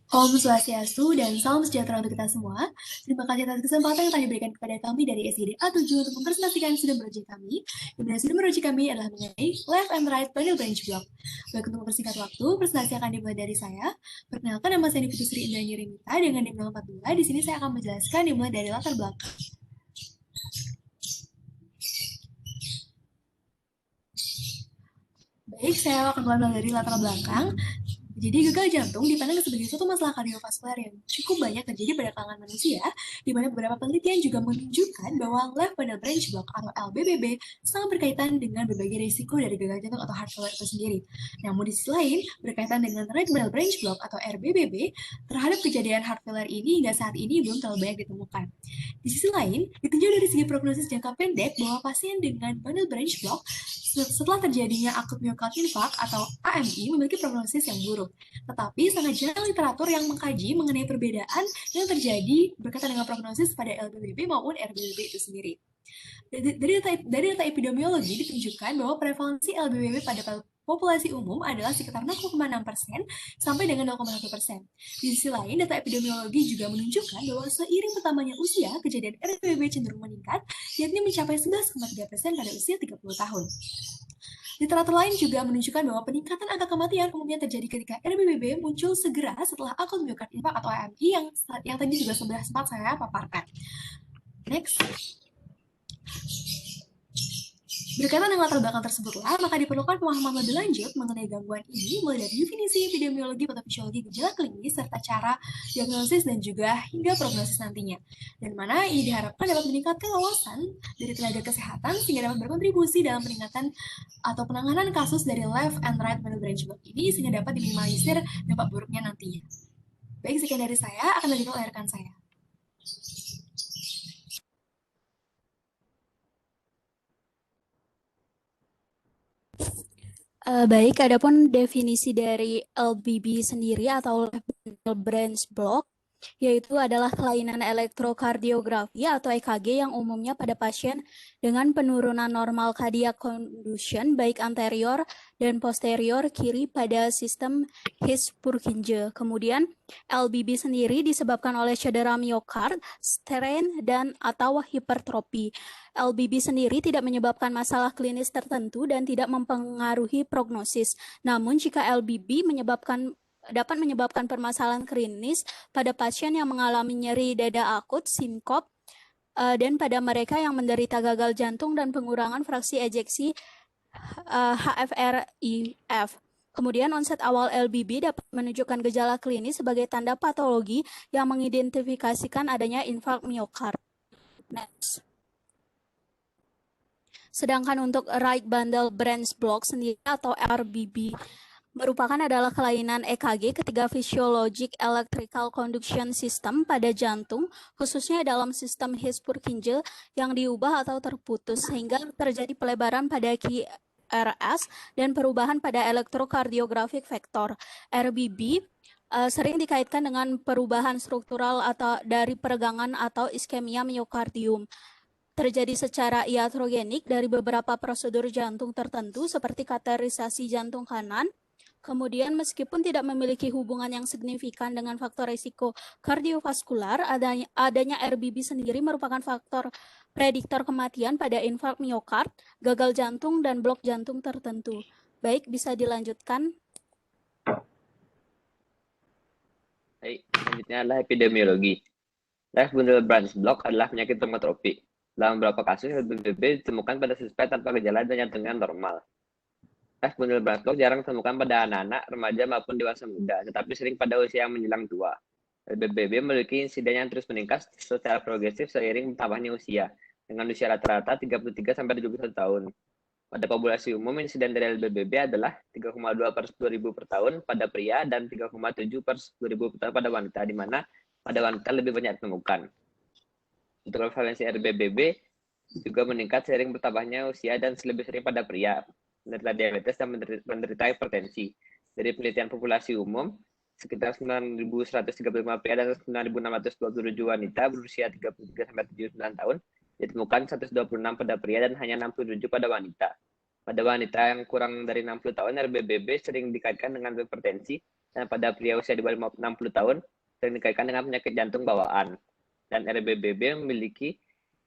Om Swastiastu dan salam sejahtera untuk kita semua. Terima kasih atas kesempatan yang telah diberikan kepada kami dari SID A7 untuk mempresentasikan studi project kami. Di mana studi project kami adalah mengenai left and right bundle branch block. Baik, untuk mempersingkat waktu, presentasi akan dimulai dari saya. Perkenalkan, nama saya Nivita Sri Indrani Rimita dengan NIM 042. Di sini saya akan menjelaskan dimulai dari latar belakang. Baik, saya akan mulai dari latar belakang. Jadi gagal jantung dipandang sebagai suatu masalah kardiovaskular yang cukup banyak terjadi pada kalangan manusia, di mana beberapa penelitian juga menunjukkan bahwa left bundle branch block atau LBBB sangat berkaitan dengan berbagai risiko dari gagal jantung atau heart failure itu sendiri. Namun di sisi lain, berkaitan dengan right bundle branch block atau RBBB, terhadap kejadian heart failure ini hingga saat ini belum terlalu banyak ditemukan. Di sisi lain, ditinjau dari segi prognosis jangka pendek bahwa pasien dengan bundle branch block setelah terjadinya akut myocardial infarct atau AMI memiliki prognosis yang buruk. Tetapi sangat jarang literatur yang mengkaji mengenai perbedaan yang terjadi berkaitan dengan prognosis pada LBBB maupun RBBB itu sendiri. Dari data epidemiologi ditunjukkan bahwa prevalensi LBBB pada populasi umum adalah sekitar 0,6% sampai dengan 0,1%. Di sisi lain, data epidemiologi juga menunjukkan bahwa seiring bertambahnya usia, kejadian RBBB cenderung meningkat, yakni mencapai 11,3% pada usia 30 tahun. Literatur lain juga menunjukkan bahwa peningkatan angka kematian umumnya terjadi ketika RBBB muncul segera setelah akut myokard infarct atau AMI yang tadi juga sempat saya paparkan. Next. Berkaitan dengan latar belakang tersebutlah, maka diperlukan pemahaman lebih lanjut mengenai gangguan ini, mulai dari definisi, epidemiologi, patofisiologi, gejala klinis, serta cara diagnosis dan juga hingga prognosis nantinya. Dan mana ini diharapkan dapat meningkatkan wawasan dari tenaga kesehatan sehingga dapat berkontribusi dalam peningkatan atau penanganan kasus dari left and right bundle branch block ini sehingga dapat diminimalisir dampak buruknya nantinya. Baik, sekian dari saya, akan lanjutkan oleh rekan saya. Baik, adapun definisi dari LBB sendiri atau left bundle branch block, yaitu adalah kelainan elektrokardiografi atau EKG yang umumnya pada pasien dengan penurunan normal cardiac conduction baik anterior dan posterior kiri pada sistem His-Purkinje. Kemudian LBB sendiri disebabkan oleh cedera miokard, strain, dan atau hipertrofi. LBB sendiri tidak menyebabkan masalah klinis tertentu dan tidak mempengaruhi prognosis. Namun jika LBB dapat menyebabkan permasalahan klinis pada pasien yang mengalami nyeri dada akut, sinkop, dan pada mereka yang menderita gagal jantung dan pengurangan fraksi ejeksi HFrEF. Kemudian onset awal LBB dapat menunjukkan gejala klinis sebagai tanda patologi yang mengidentifikasikan adanya infark miokard. Next. Sedangkan untuk right bundle branch block sendiri atau RBB merupakan adalah kelainan EKG ketika physiologic electrical conduction system pada jantung, khususnya dalam sistem His-Purkinje yang diubah atau terputus sehingga terjadi pelebaran pada QRS dan perubahan pada electrocardiographic factor. RBB sering dikaitkan dengan perubahan struktural atau dari peregangan atau iskemia miokardium. Terjadi secara iatrogenik dari beberapa prosedur jantung tertentu seperti kateterisasi jantung kanan. Kemudian meskipun tidak memiliki hubungan yang signifikan dengan faktor risiko kardiovaskular, adanya RBB sendiri merupakan faktor prediktor kematian pada infark miokard, gagal jantung, dan blok jantung tertentu. Baik, bisa dilanjutkan. Baik, selanjutnya adalah epidemiologi. Left bundle branch block adalah penyakit hemotropi. Dalam beberapa kasus, LBBB ditemukan pada suspek tanpa gejala dan jantungnya normal. Left bundle branch block jarang ditemukan pada anak-anak, remaja maupun dewasa muda, tetapi sering pada usia yang menjelang tua. LBBB memiliki insiden yang terus meningkat secara progresif seiring bertambahnya usia, dengan usia rata-rata 33-71 tahun. Pada populasi umum, insiden dari LBBB adalah 3,2 per 1000 per tahun pada pria dan 3,7 per 1000 per tahun pada wanita, di mana pada wanita lebih banyak ditemukan. Untuk prevalensi RBBB juga meningkat seiring bertambahnya usia dan lebih sering pada pria, menderita diabetes dan menderita hipertensi. Dari penelitian populasi umum, sekitar 9.135 pria dan 9.627 wanita berusia 33-79 tahun ditemukan 126 pada pria dan hanya 67 pada wanita. Pada wanita yang kurang dari 60 tahun, RBBB sering dikaitkan dengan hipertensi dan pada pria usia di bawah 60 tahun sering dikaitkan dengan penyakit jantung bawaan. Dan RBBB memiliki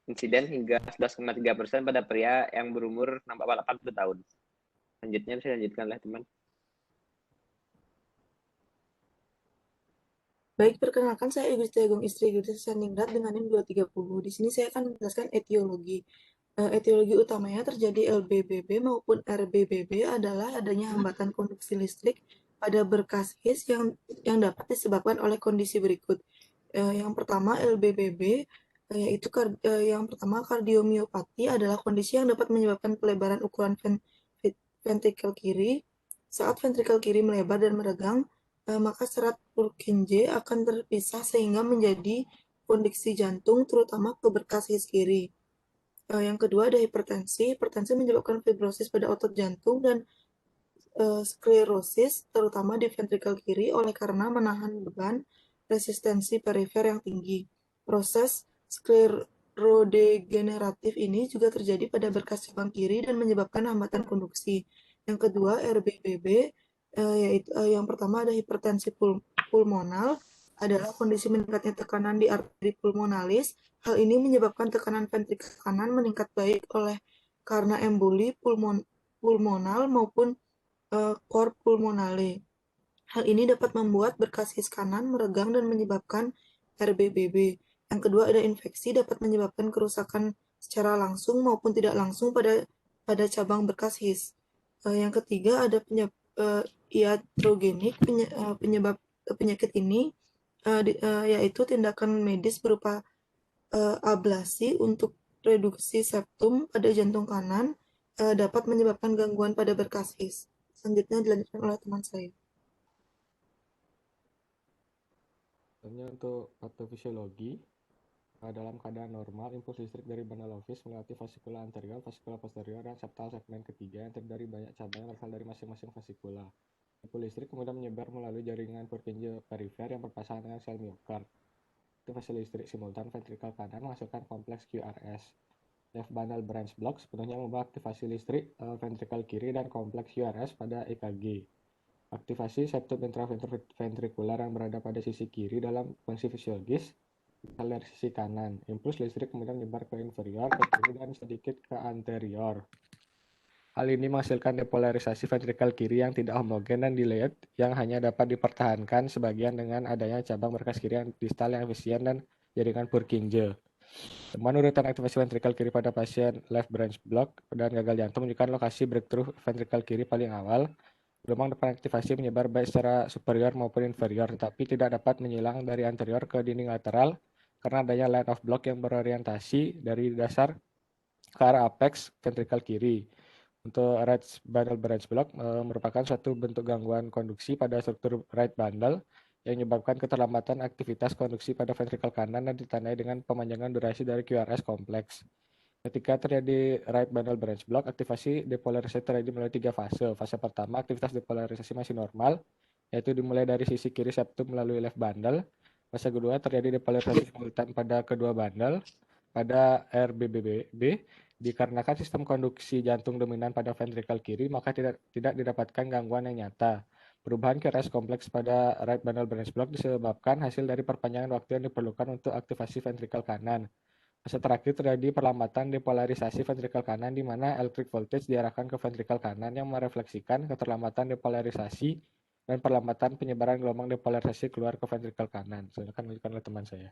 insiden hingga 11,3% pada pria yang berumur 80 tahun. Selanjutnya bisa dilanjutkan oleh teman. Baik, perkenalkan saya Ibu Agung Istri Gudis Saningrat dengan NIM 230. Di sini saya akan menjelaskan etiologi. Etiologi utamanya terjadi LBBB maupun RBBB adalah adanya hambatan konduksi listrik pada berkas His yang dapat disebabkan oleh kondisi berikut. Yang pertama LBBB, yaitu yang pertama kardiomiopati adalah kondisi yang dapat menyebabkan pelebaran ukuran ventrikel kiri. Saat ventrikel kiri melebar dan meregang, maka serat Purkinje akan terpisah sehingga menjadi kondisi jantung terutama ke berkas His kiri. Yang kedua ada hipertensi. Hipertensi menyebabkan fibrosis pada otot jantung dan sklerosis terutama di ventrikel kiri oleh karena menahan beban resistensi perifer yang tinggi. Proses sklerodegeneratif ini juga terjadi pada berkas cabang kiri dan menyebabkan hambatan konduksi. Yang kedua RBBB, yaitu yang pertama ada hipertensi pulmonal, adalah kondisi meningkatnya tekanan di arteri pulmonalis. Hal ini menyebabkan tekanan ventrikel kanan meningkat baik oleh karena emboli pulmonal maupun cor pulmonale. Hal ini dapat membuat berkas His kanan meregang dan menyebabkan RBBB. Yang kedua ada infeksi dapat menyebabkan kerusakan secara langsung maupun tidak langsung pada cabang berkas His. Yang ketiga ada iatrogenik. Penyebab penyakit ini yaitu tindakan medis berupa ablasi untuk reduksi septum pada jantung kanan dapat menyebabkan gangguan pada berkas His. Selanjutnya dilanjutkan oleh teman saya. Untuk patofisiologi, dalam keadaan normal, impuls listrik dari banalofis melewati vasikula anterior, vasikula posterior, dan septal segmen ketiga yang terdiri dari banyak cabang yang berasal dari masing-masing vasikula. Impuls listrik kemudian menyebar melalui jaringan Purkinje perifer yang berpasangan dengan sel miokard. Aktivasi listrik simultan ventrikel kanan menghasilkan kompleks QRS. Left bundle branch block sepenuhnya membawa aktivasi listrik ventrikel kiri dan kompleks QRS pada EKG. Aktivasi septum intraventrikular yang berada pada sisi kiri dalam fungsi fisiologis dari sisi kanan. Impuls listrik kemudian menyebar ke inferior, ke kiri, dan sedikit ke anterior. Hal ini menghasilkan depolarisasi ventrikel kiri yang tidak homogen dan delayed, yang hanya dapat dipertahankan sebagian dengan adanya cabang berkas kiri yang distal yang efisien dan jaringan Purkinje. Temuan urutan aktivasi ventrikel kiri pada pasien left branch block dan gagal jantung menunjukkan lokasi breakthrough ventrikel kiri paling awal. Gelombang depan aktivasi menyebar baik secara superior maupun inferior, tetapi tidak dapat menyilang dari anterior ke dinding lateral karena adanya line of block yang berorientasi dari dasar ke arah apex ventrikel kiri. Untuk right bundle branch block merupakan suatu bentuk gangguan konduksi pada struktur right bundle yang menyebabkan keterlambatan aktivitas konduksi pada ventrikel kanan dan ditandai dengan pemanjangan durasi dari QRS kompleks. Ketika terjadi right bundle branch block, aktivasi depolarisasi terjadi melalui 3 fase. Fase pertama, aktivitas depolarisasi masih normal, yaitu dimulai dari sisi kiri septum melalui left bundle. Fase kedua, terjadi depolarisasi simultan pada kedua bundle. Pada RBBB, dikarenakan sistem konduksi jantung dominan pada ventrikel kiri, maka tidak didapatkan gangguan yang nyata. Perubahan QRS kompleks pada right bundle branch block disebabkan hasil dari perpanjangan waktu yang diperlukan untuk aktivasi ventrikel kanan. Fase terakhir terjadi perlambatan depolarisasi ventrikel kanan di mana electric voltage diarahkan ke ventrikel kanan yang merefleksikan keterlambatan depolarisasi dan perlambatan penyebaran gelombang depolarisasi keluar ke ventrikel kanan. Silakan lanjutkan oleh teman saya.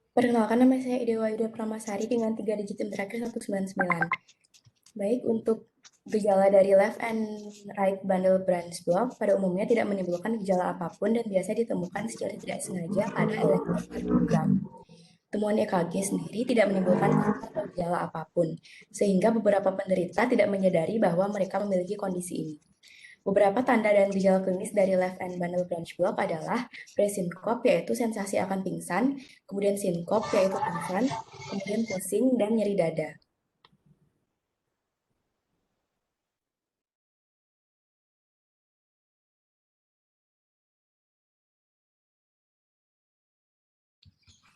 Perkenalkan, nama saya Idewa Ida Pramasari dengan 3 digit NIM terakhir 199. Baik, untuk gejala dari left and right bundle branch block pada umumnya tidak menimbulkan gejala apapun dan biasa ditemukan secara tidak sengaja pada elektrokardiogram. Temuan EKG sendiri tidak menimbulkan gejala apapun, sehingga beberapa penderita tidak menyadari bahwa mereka memiliki kondisi ini. Beberapa tanda dan gejala klinis dari left and bundle branch block adalah presinkop, yaitu sensasi akan pingsan, kemudian sinkop, yaitu pingsan, kemudian pusing, dan nyeri dada.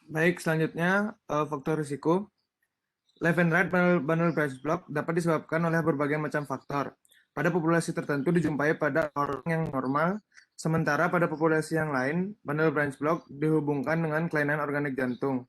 Baik, selanjutnya faktor risiko. Left and right bundle branch block dapat disebabkan oleh berbagai macam faktor. Pada populasi tertentu dijumpai pada orang yang normal, sementara pada populasi yang lain, bundle branch block dihubungkan dengan kelainan organik jantung.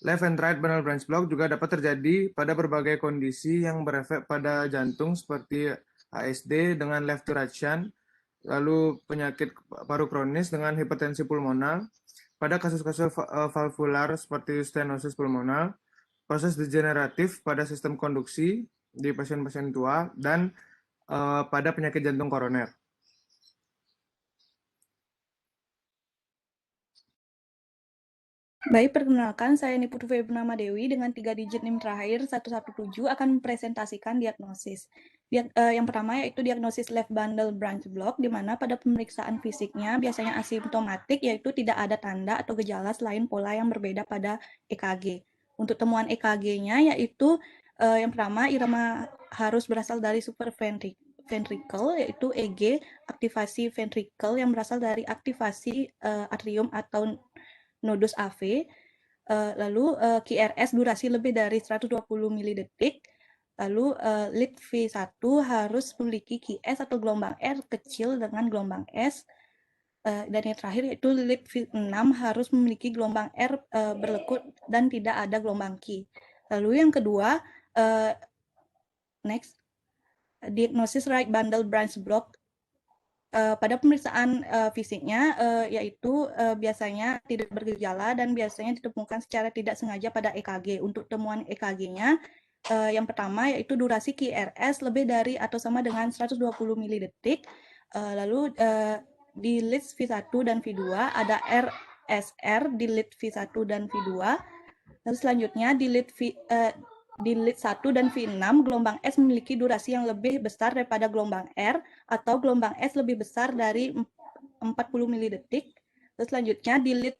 Left and right bundle branch block juga dapat terjadi pada berbagai kondisi yang berefek pada jantung seperti ASD dengan left to right shunt, lalu penyakit paru kronis dengan hipertensi pulmonal, pada kasus-kasus valvular seperti stenosis pulmonal, proses degeneratif pada sistem konduksi di pasien-pasien tua, dan pada penyakit jantung koroner. Baik, perkenalkan saya Nipur Purnama Dewi dengan 3 digit NIM terakhir 117 akan mempresentasikan diagnosis. Yang pertama yaitu diagnosis left bundle branch block, di mana pada pemeriksaan fisiknya biasanya asimptomatik, yaitu tidak ada tanda atau gejala selain pola yang berbeda pada EKG. Untuk temuan EKG-nya yaitu yang pertama irama harus berasal dari supraventricle, yaitu EG, aktivasi ventricle yang berasal dari aktivasi atrium atau nodus AV, lalu QRS durasi lebih dari 120 ml/detik, lalu lead V1 harus memiliki QS atau gelombang R kecil dengan gelombang S, dan yang terakhir yaitu lead V6 harus memiliki gelombang R berlekut dan tidak ada gelombang Q. Lalu yang kedua, next, diagnosis right bundle branch block. Pada pemeriksaan fisiknya yaitu biasanya tidak bergejala dan biasanya ditemukan secara tidak sengaja pada EKG. Untuk temuan EKG-nya yang pertama yaitu durasi QRS lebih dari atau sama dengan 120 ml/detik. Lalu di lead V1 dan V2 ada RSR di lead V1 dan V2. Lalu selanjutnya di lead 1 dan V6, gelombang S memiliki durasi yang lebih besar daripada gelombang R, atau gelombang S lebih besar dari 40 ml/detik. Terus selanjutnya di lead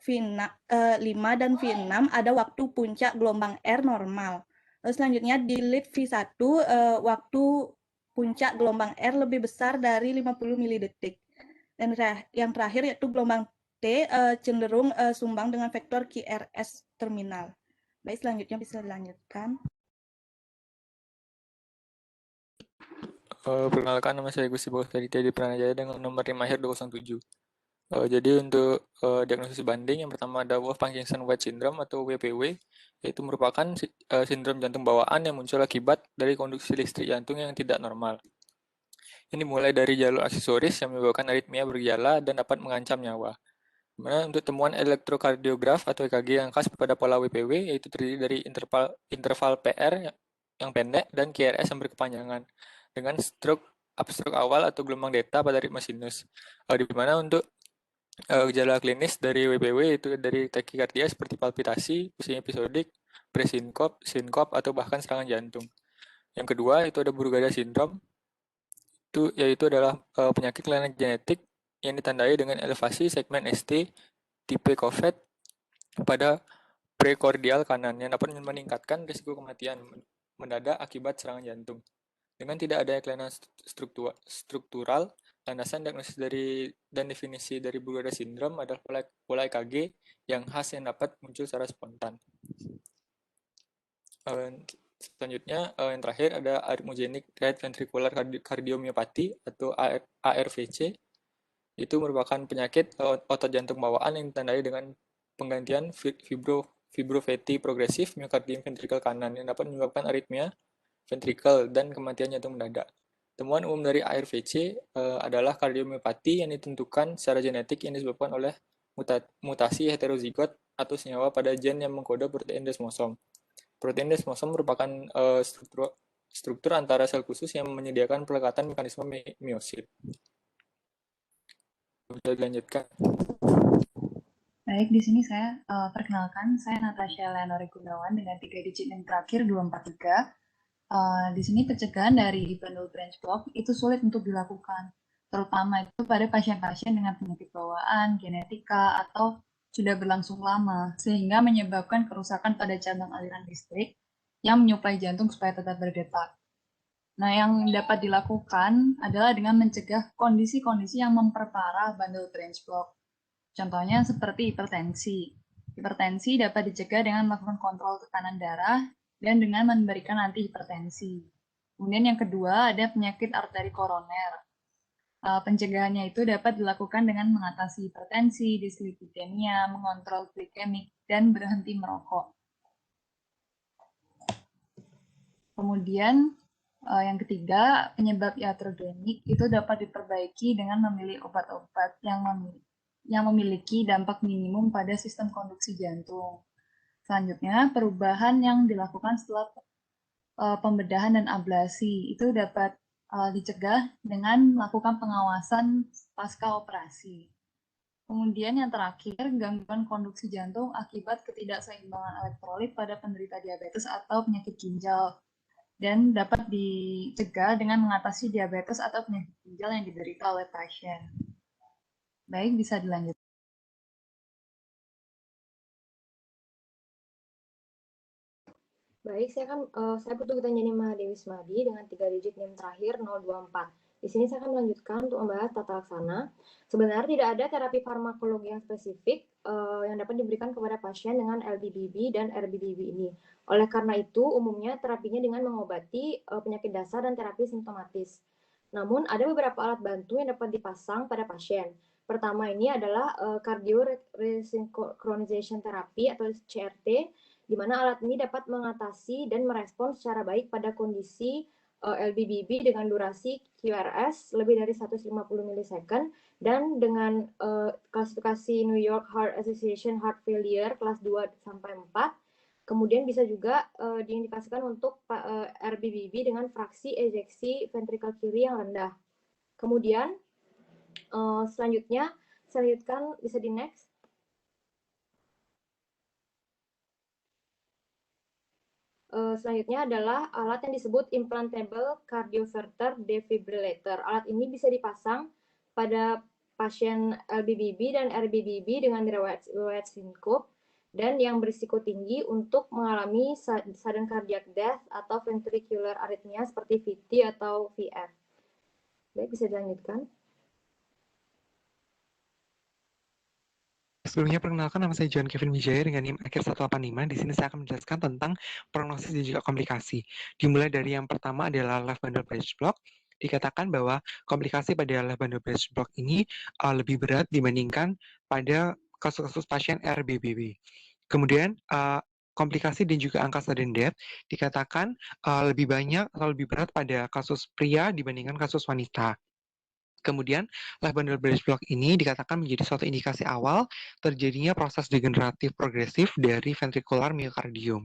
V5 dan V6 ada waktu puncak gelombang R normal. Terus selanjutnya di lead V1 waktu puncak gelombang R lebih besar dari 50 ml/detik. Dan yang terakhir yaitu gelombang T cenderung sumbang dengan vektor QRS terminal. Baik, selanjutnya bisa dilanjutkan. Perkenalkan, nama saya Gusti Bagus Praditya di Pranajaya dengan nomor RIM akhir 207. Jadi untuk diagnosis banding, yang pertama ada Wolff-Parkinson-White syndrome atau WPW, yaitu merupakan sindrom jantung bawaan yang muncul akibat dari konduksi listrik jantung yang tidak normal. Ini mulai dari jalur aksesoris yang menyebabkan aritmia bergejala dan dapat mengancam nyawa. Dimana untuk temuan elektrokardiograf atau EKG yang khas pada pola WPW yaitu terdiri dari interval PR yang pendek dan QRS yang berkepanjangan dengan stroke upstroke awal atau gelombang delta pada ritme sinus. Di mana untuk gejala klinis dari WPW itu dari takikardia seperti palpitasi, pusing episodik, presinkop, sinkop atau bahkan serangan jantung. Yang kedua itu ada Brugada syndrome, yaitu adalah penyakit kelainan genetik yang ditandai dengan elevasi segmen ST tipe COVID pada prekordial kanan yang dapat meningkatkan risiko kematian mendadak akibat serangan jantung. Dengan tidak adanya kelainan struktural, landasan diagnosis dan definisi dari Brugada syndrome adalah pola EKG yang khas yang dapat muncul secara spontan. Selanjutnya, yang terakhir ada arrhythmogenic right ventricular cardiomyopathy atau ARVC. Itu merupakan penyakit otot jantung bawaan yang ditandai dengan penggantian fibropathy progresif myokardium ventrikel kanan yang dapat menyebabkan aritmia ventrikel dan kematian jantung mendadak. Temuan umum dari ARVC adalah kardiomyopati yang ditentukan secara genetik yang disebabkan oleh mutasi heterozigot atau senyawa pada gen yang mengkode protein desmosom. Protein desmosom merupakan struktur antara sel khusus yang menyediakan pelekatan mekanisme meiosit. Bisa dilanjutkan. Baik, di sini saya perkenalkan, saya Natasha Leonore Gunawan dengan 3 digit yang terakhir 243. Di sini pencegahan dari bundle branch block itu sulit untuk dilakukan, terutama itu pada pasien-pasien dengan penyakit bawaan, genetika, atau sudah berlangsung lama, sehingga menyebabkan kerusakan pada cabang aliran listrik yang menyuplai jantung supaya tetap berdetak. Nah, yang dapat dilakukan adalah dengan mencegah kondisi-kondisi yang memperparah bundle branch block. Contohnya seperti hipertensi. Hipertensi dapat dicegah dengan melakukan kontrol tekanan darah dan dengan memberikan antihipertensi. Kemudian yang kedua ada penyakit arteri koroner. Pencegahannya itu dapat dilakukan dengan mengatasi hipertensi, dislipidemia, mengontrol glikemik, dan berhenti merokok. Kemudian yang ketiga, penyebab iatrogenik itu dapat diperbaiki dengan memilih obat-obat yang memiliki dampak minimum pada sistem konduksi jantung. Selanjutnya, perubahan yang dilakukan setelah pembedahan dan ablasi itu dapat dicegah dengan melakukan pengawasan pasca operasi. Kemudian yang terakhir, gangguan konduksi jantung akibat ketidakseimbangan elektrolit pada penderita diabetes atau penyakit ginjal, dan dapat dicegah dengan mengatasi diabetes atau penyakit ginjal yang diderita oleh pasien. Baik, bisa dilanjut. Baik, saya Putu Gitanjani Mahadewi Smadi dengan 3 digit NIM terakhir 024. Di sini saya akan melanjutkan untuk membahas tata laksana. Sebenarnya tidak ada terapi farmakologi yang spesifik yang dapat diberikan kepada pasien dengan LBBB dan RBBB ini. Oleh karena itu, umumnya terapinya dengan mengobati penyakit dasar dan terapi simptomatis. Namun, ada beberapa alat bantu yang dapat dipasang pada pasien. Pertama ini adalah cardio resynchronization therapy atau CRT, di mana alat ini dapat mengatasi dan merespons secara baik pada kondisi LBBB dengan durasi QRS lebih dari 150 milisecond dan dengan klasifikasi New York Heart Association Heart Failure kelas 2 sampai 4. Kemudian bisa juga diindikasikan untuk RBBB dengan fraksi ejeksi ventrikel kiri yang rendah. Kemudian selanjutnya saya lanjutkan, bisa di next. Selanjutnya adalah alat yang disebut implantable cardioverter defibrillator. Alat ini bisa dipasang pada pasien LBBB dan RBBB dengan riwayat sinkop dan yang berisiko tinggi untuk mengalami sudden cardiac death atau ventricular arrhythmia seperti VT atau VF. Baik, bisa dilanjutkan. Sebelumnya perkenalkan, nama saya John Kevin Wijaya dengan NIM akhir 185. Di sini saya akan menjelaskan tentang prognosis dan juga komplikasi. Dimulai dari yang pertama adalah left bundle branch block. Dikatakan bahwa komplikasi pada left bundle branch block ini lebih berat dibandingkan pada kasus-kasus pasien RBBB. Kemudian komplikasi dan juga angka sudden death dikatakan lebih banyak atau lebih berat pada kasus pria dibandingkan kasus wanita. Kemudian, left bundle branch block ini dikatakan menjadi suatu indikasi awal terjadinya proses degeneratif progresif dari ventricular myocardium.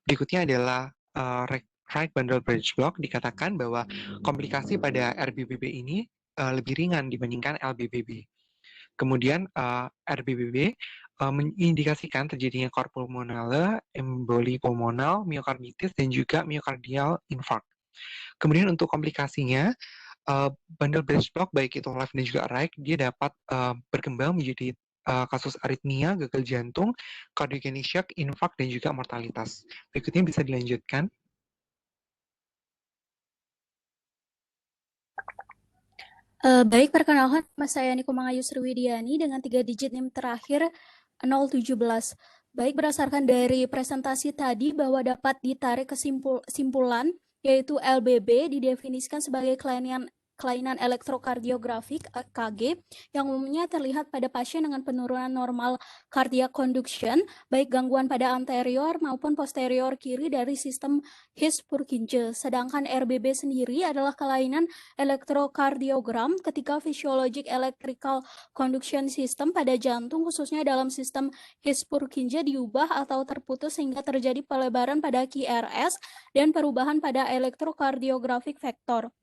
Berikutnya adalah right bundle branch block, dikatakan bahwa komplikasi pada RBBB ini lebih ringan dibandingkan LBBB. Kemudian RBBB mengindikasikan terjadinya cor pulmonale, emboli pulmonal, myokarditis, dan juga myocardial infarct. Kemudian untuk komplikasinya, bundle branch block baik itu left dan juga right, dia dapat berkembang menjadi kasus aritmia, gagal jantung, cardiogenic shock, infark, dan juga mortalitas. Berikutnya bisa dilanjutkan. Baik, perkenalkan nama saya Niko Mangayu Sriwidiani dengan 3 digit NIM terakhir 017. Baik, berdasarkan dari presentasi tadi bahwa dapat ditarik kesimpulan yaitu LBB didefinisikan sebagai kelainan elektrokardiografik (EKG) yang umumnya terlihat pada pasien dengan penurunan normal cardiac conduction, baik gangguan pada anterior maupun posterior kiri dari sistem His-Purkinje. Sedangkan RBB sendiri adalah kelainan elektrokardiogram ketika physiologic electrical conduction system pada jantung khususnya dalam sistem His-Purkinje diubah atau terputus sehingga terjadi pelebaran pada QRS dan perubahan pada electrocardiographic factor.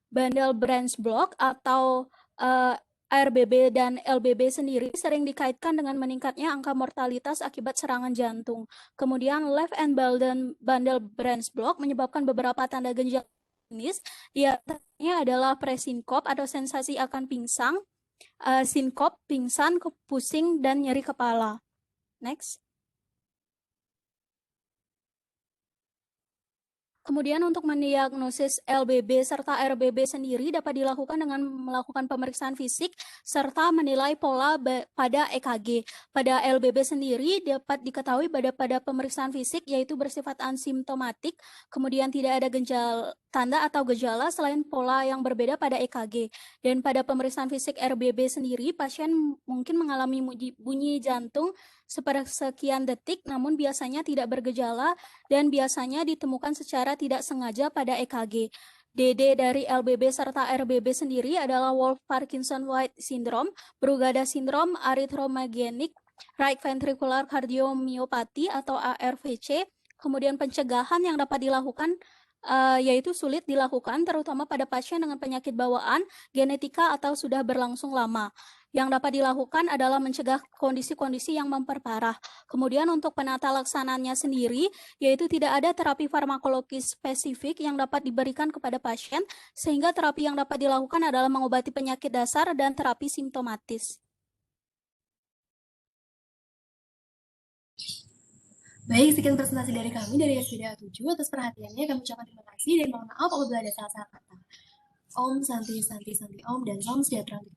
Bundle branch block atau RBB dan LBB sendiri sering dikaitkan dengan meningkatnya angka mortalitas akibat serangan jantung. Kemudian left and bundle branch block menyebabkan beberapa tanda gejala klinis, di antaranya adalah presinkop atau sensasi akan pingsan, sinkop, pingsan, pusing, dan nyeri kepala. Next. Kemudian untuk mendiagnosis LBB serta RBB sendiri dapat dilakukan dengan melakukan pemeriksaan fisik serta menilai pola pada EKG. Pada LBB sendiri dapat diketahui pada pemeriksaan fisik yaitu bersifat asimptomatik, kemudian tidak ada tanda atau gejala selain pola yang berbeda pada EKG. Dan pada pemeriksaan fisik RBB sendiri, pasien mungkin mengalami bunyi jantung sepersekian detik, namun biasanya tidak bergejala dan biasanya ditemukan secara tidak sengaja pada EKG. DD dari LBB serta RBB sendiri adalah Wolff-Parkinson-White syndrome, Brugada syndrome, arrhythmogenic right ventricular cardiomyopathy atau ARVC. Kemudian pencegahan yang dapat dilakukan yaitu sulit dilakukan terutama pada pasien dengan penyakit bawaan, genetika atau sudah berlangsung lama. Yang dapat dilakukan adalah mencegah kondisi-kondisi yang memperparah. Kemudian untuk penata laksananya sendiri, yaitu tidak ada terapi farmakologis spesifik yang dapat diberikan kepada pasien, sehingga terapi yang dapat dilakukan adalah mengobati penyakit dasar dan terapi simptomatis. Baik, sekian presentasi dari kami dari SPDA 7. Atas perhatiannya kami ucapkan terima kasih dan mohon maaf apabila ada salah-salah kata. Om Santi Santi Santi Om dan salam sejahtera untuk